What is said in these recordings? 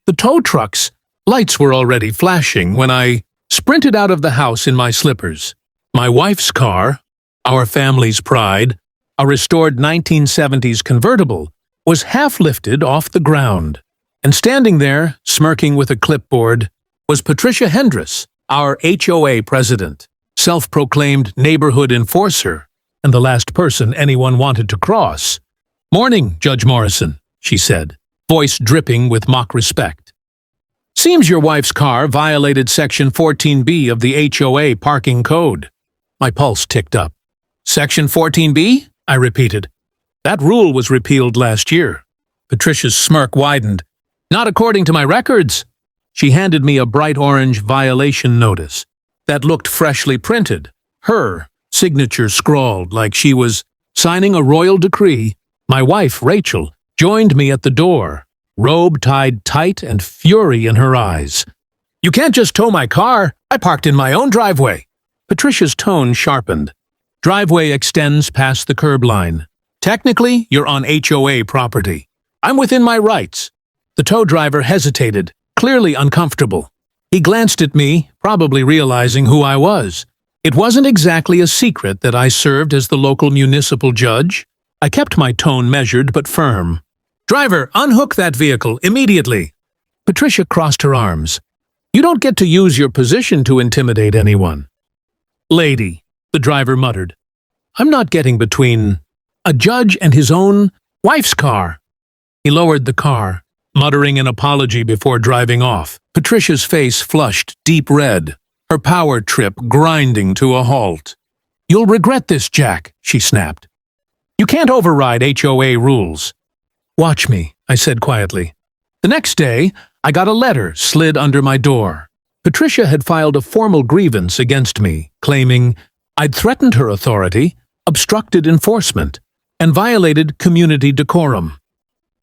The tow truck's lights were already flashing when I sprinted out of the house in my slippers. My wife's car, our family's pride, a restored 1970s convertible, was half lifted off the ground. And standing there, smirking with a clipboard, was Patricia Hendress, our HOA president, self-proclaimed neighborhood enforcer, and the last person anyone wanted to cross. "Morning, Judge Morrison," she said, voice dripping with mock respect. "Seems your wife's car violated Section 14B of the HOA parking code." My pulse ticked up. "Section 14B?" I repeated. "That rule was repealed last year." Patricia's smirk widened. "Not according to my records." She handed me a bright orange violation notice that looked freshly printed, her signature scrawled like she was signing a royal decree. My wife, Rachel, joined me at the door, robe tied tight and fury in her eyes. "You can't just tow my car. I parked in my own driveway." Patricia's tone sharpened. "Driveway extends past the curb line. Technically, you're on HOA property. I'm within my rights." The tow driver hesitated, clearly uncomfortable. He glanced at me, probably realizing who I was. It wasn't exactly a secret that I served as the local municipal judge. I kept my tone measured but firm. "Driver, unhook that vehicle immediately." Patricia crossed her arms. "You don't get to use your position to intimidate anyone." "Lady," the driver muttered, "I'm not getting between a judge and his own wife's car." He lowered the car, muttering an apology before driving off. Patricia's face flushed deep red, her power trip grinding to a halt. "You'll regret this, Jack," she snapped. "You can't override HOA rules." "Watch me," I said quietly. The next day, I got a letter slid under my door. Patricia had filed a formal grievance against me, claiming I'd threatened her authority, obstructed enforcement, and violated community decorum.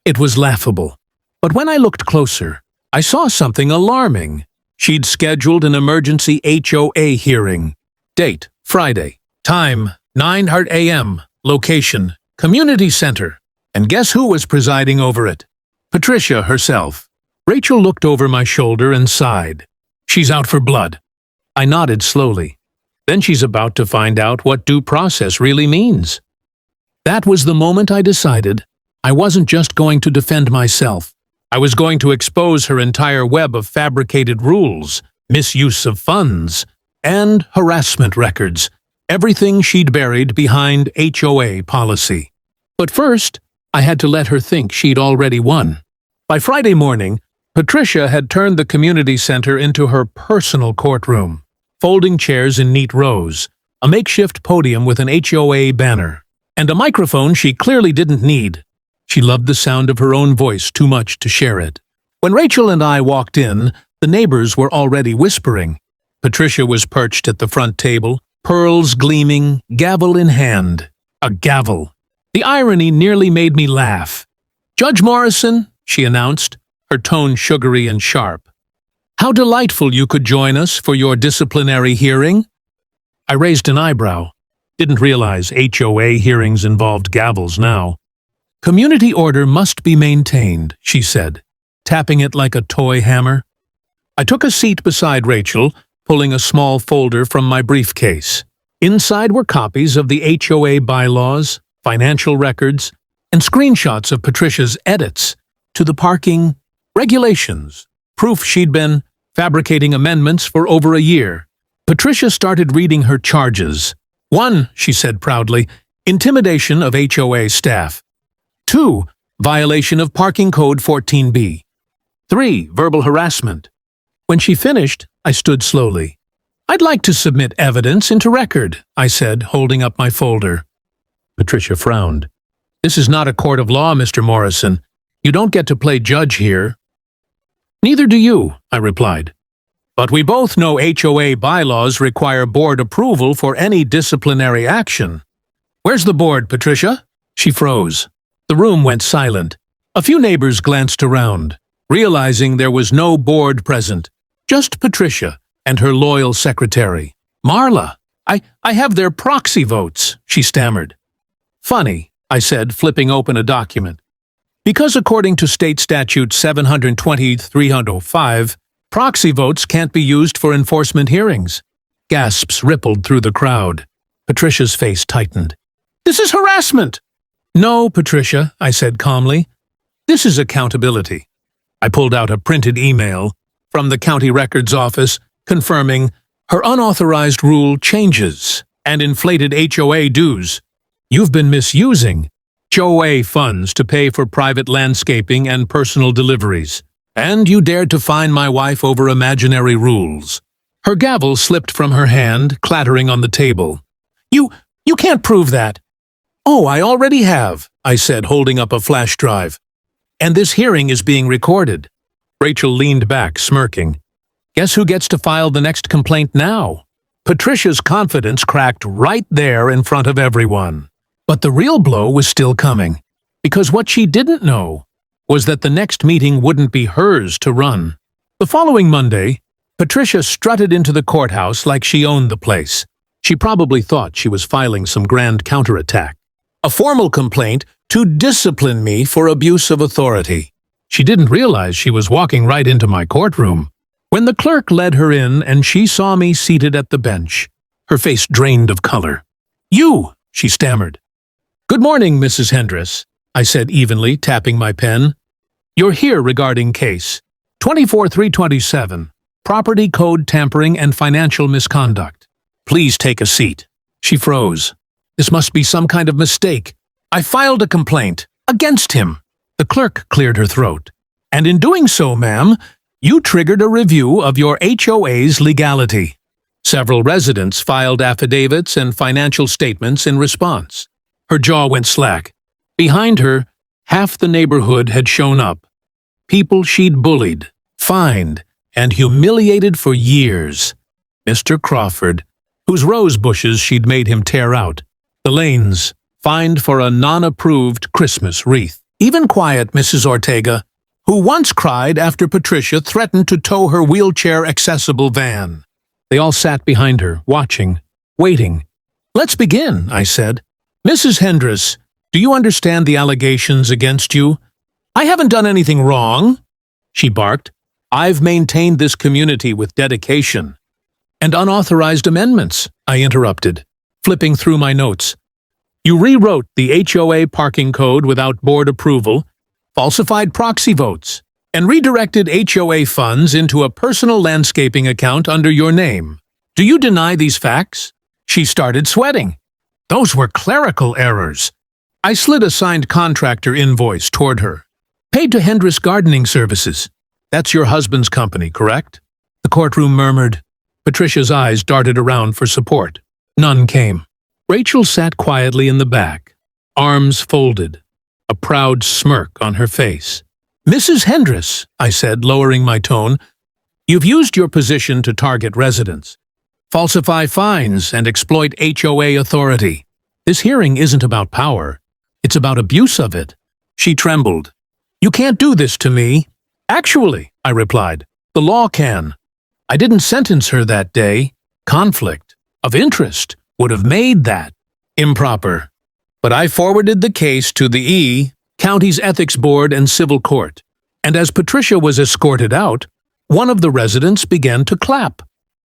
It was laughable. But when I looked closer, I saw something alarming. She'd scheduled an emergency HOA hearing. Date, Friday. Time, 9 a.m. Location, Community Center. And guess who was presiding over it? Patricia herself. Rachel looked over my shoulder and sighed. "She's out for blood." I nodded slowly. Then she's about to find out what due process really means. That was the moment I decided I wasn't just going to defend myself. I was going to expose her entire web of fabricated rules, misuse of funds, and harassment records, everything she'd buried behind HOA policy. But first, I had to let her think she'd already won. By Friday morning, Patricia had turned the community center into her personal courtroom. Folding chairs in neat rows, a makeshift podium with an HOA banner, and a microphone she clearly didn't need. She loved the sound of her own voice too much to share it. When Rachel and I walked in, the neighbors were already whispering. Patricia was perched at the front table, pearls gleaming, gavel in hand. A gavel. The irony nearly made me laugh. "Judge Morrison," she announced, her tone sugary and sharp. "How delightful you could join us for your disciplinary hearing." I raised an eyebrow. Didn't realize HOA hearings involved gavels now. "Community order must be maintained," she said, tapping it like a toy hammer. I took a seat beside Rachel, pulling a small folder from my briefcase. Inside were copies of the HOA bylaws, financial records, and screenshots of Patricia's edits to the parking regulations, proof she'd been fabricating amendments for over a year. Patricia started reading her charges. 1, she said proudly, intimidation of HOA staff. 2, violation of Parking Code 14B. 3, verbal harassment. When she finished, I stood slowly. "I'd like to submit evidence into record," I said, holding up my folder. Patricia frowned. "This is not a court of law, Mr. Morrison. You don't get to play judge here." "Neither do you," I replied. "But we both know HOA bylaws require board approval for any disciplinary action." "Where's the board, Patricia?" She froze. The room went silent. A few neighbors glanced around, realizing there was no board present, just Patricia and her loyal secretary. "Marla, I have their proxy votes," she stammered. "Funny," I said, flipping open a document. Because according to State Statute 720-305, proxy votes can't be used for enforcement hearings. Gasps rippled through the crowd. Patricia's face tightened. This is harassment! No, Patricia, I said calmly. This is accountability. I pulled out a printed email from the county records office confirming her unauthorized rule changes and inflated HOA dues. You've been misusing HOA funds to pay for private landscaping and personal deliveries, and you dared to fine my wife over imaginary rules. Her gavel slipped from her hand, clattering on the table. You can't prove that. Oh, I already have, I said, holding up a flash drive. And this hearing is being recorded. Rachel leaned back, smirking. Guess who gets to file the next complaint now? Patricia's confidence cracked right there in front of everyone. But the real blow was still coming, because what she didn't know was that the next meeting wouldn't be hers to run. The following Monday, Patricia strutted into the courthouse like she owned the place. She probably thought she was filing some grand counterattack. A formal complaint to discipline me for abuse of authority. She didn't realize she was walking right into my courtroom. When the clerk led her in and she saw me seated at the bench, her face drained of color. You, she stammered. Good morning, Mrs. Hendress, I said evenly, tapping my pen. You're here regarding case 24327, property code tampering and financial misconduct. Please take a seat. She froze. This must be some kind of mistake. I filed a complaint against him. The clerk cleared her throat. And in doing so, ma'am, you triggered a review of your HOA's legality. Several residents filed affidavits and financial statements in response. Her jaw went slack. Behind her, half the neighborhood had shown up. People she'd bullied, fined, and humiliated for years. Mr. Crawford, whose rose bushes she'd made him tear out. The Lanes, fined for a non-approved Christmas wreath. Even quiet Mrs. Ortega, who once cried after Patricia threatened to tow her wheelchair-accessible van. They all sat behind her, watching, waiting. Let's begin, I said. Mrs. Hendress, do you understand the allegations against you? I haven't done anything wrong, she barked. I've maintained this community with dedication. And unauthorized amendments, I interrupted, flipping through my notes. You rewrote the HOA parking code without board approval, falsified proxy votes, and redirected HOA funds into a personal landscaping account under your name. Do you deny these facts? She started sweating. Those were clerical errors. I slid a signed contractor invoice toward her. Paid to Hendress Gardening Services. That's your husband's company, correct? The courtroom murmured. Patricia's eyes darted around for support. None came. Rachel sat quietly in the back, arms folded, a proud smirk on her face. Mrs. Hendress, I said, lowering my tone, you've used your position to target residents, falsify fines, and exploit HOA authority. This hearing isn't about power. It's about abuse of it. She trembled. You can't do this to me. Actually, I replied, the law can. I didn't sentence her that day. Conflict of interest would have made that improper. But I forwarded the case to the County's Ethics Board and Civil Court. And as Patricia was escorted out, one of the residents began to clap.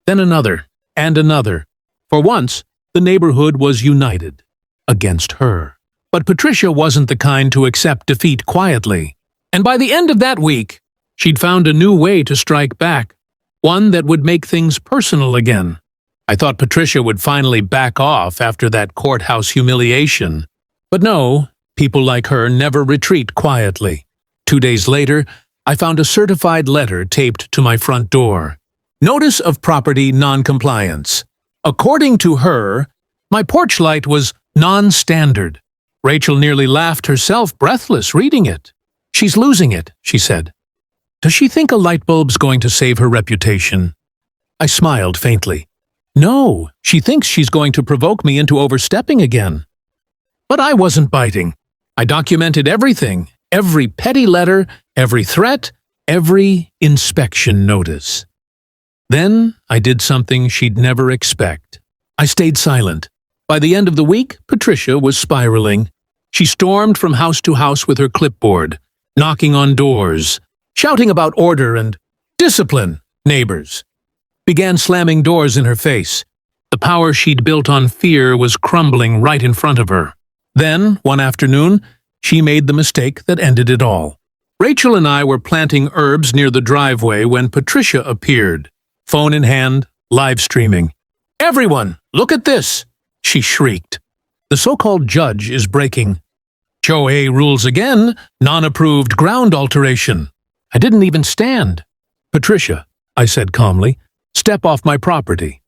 Then another, and another. For once, the neighborhood was united against her. But Patricia wasn't the kind to accept defeat quietly. And by the end of that week, she'd found a new way to strike back, one that would make things personal again. I thought Patricia would finally back off after that courthouse humiliation. But no, people like her never retreat quietly. 2 days later, I found a certified letter taped to my front door. Notice of property non-compliance. According to her, my porch light was non-standard. Rachel nearly laughed herself, breathless, reading it. She's losing it, she said. Does she think a light bulb's going to save her reputation? I smiled faintly. No, she thinks she's going to provoke me into overstepping again. But I wasn't biting. I documented everything, every petty letter, every threat, every inspection notice. Then I did something she'd never expect. I stayed silent. By the end of the week, Patricia was spiraling. She stormed from house to house with her clipboard, knocking on doors, shouting about order and discipline, neighbors. Began slamming doors in her face. The power she'd built on fear was crumbling right in front of her. Then, one afternoon, she made the mistake that ended it all. Rachel and I were planting herbs near the driveway when Patricia appeared, phone in hand, live streaming. "Everyone, look at this!" she shrieked. "The so-called judge is breaking. HOA rules again, non-approved ground alteration." I didn't even stand. "Patricia," I said calmly, "step off my property."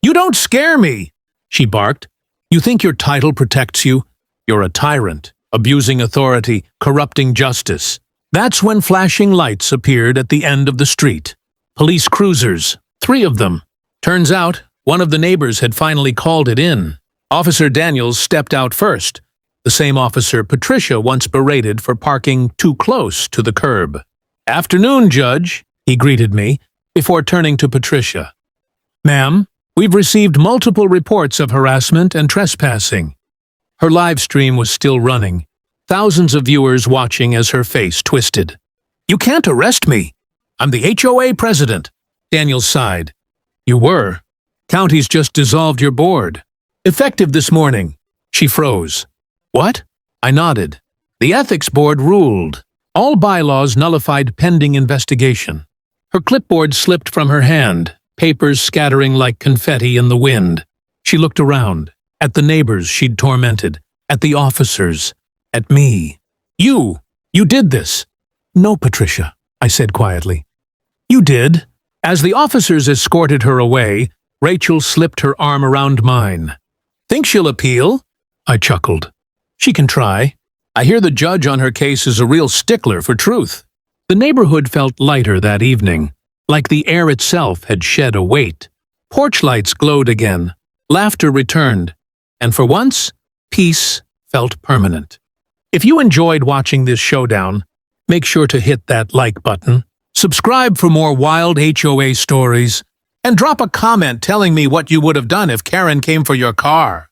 "You don't scare me," she barked. "You think your title protects you? You're a tyrant, abusing authority, corrupting justice." That's when flashing lights appeared at the end of the street. Police cruisers, 3 of them. Turns out, one of the neighbors had finally called it in. Officer Daniels stepped out first, the same officer Patricia once berated for parking too close to the curb. "Afternoon, Judge," he greeted me, before turning to Patricia. "Ma'am, we've received multiple reports of harassment and trespassing." Her live stream was still running, thousands of viewers watching as her face twisted. "You can't arrest me. I'm the HOA president." Daniels sighed. "You were. County's just dissolved your board. Effective this morning." She froze. "What?" I nodded. "The ethics board ruled. All bylaws nullified pending investigation." Her clipboard slipped from her hand, papers scattering like confetti in the wind. She looked around, at the neighbors she'd tormented, at the officers, at me. You did this." "No, Patricia," I said quietly. "You did." As the officers escorted her away, Rachel slipped her arm around mine. "Think she'll appeal?" I chuckled. "She can try. I hear the judge on her case is a real stickler for truth." The neighborhood felt lighter that evening, like the air itself had shed a weight. Porch lights glowed again, laughter returned, and for once, peace felt permanent. If you enjoyed watching this showdown, make sure to hit that like button, subscribe for more wild HOA stories, and drop a comment telling me what you would have done if Karen came for your car.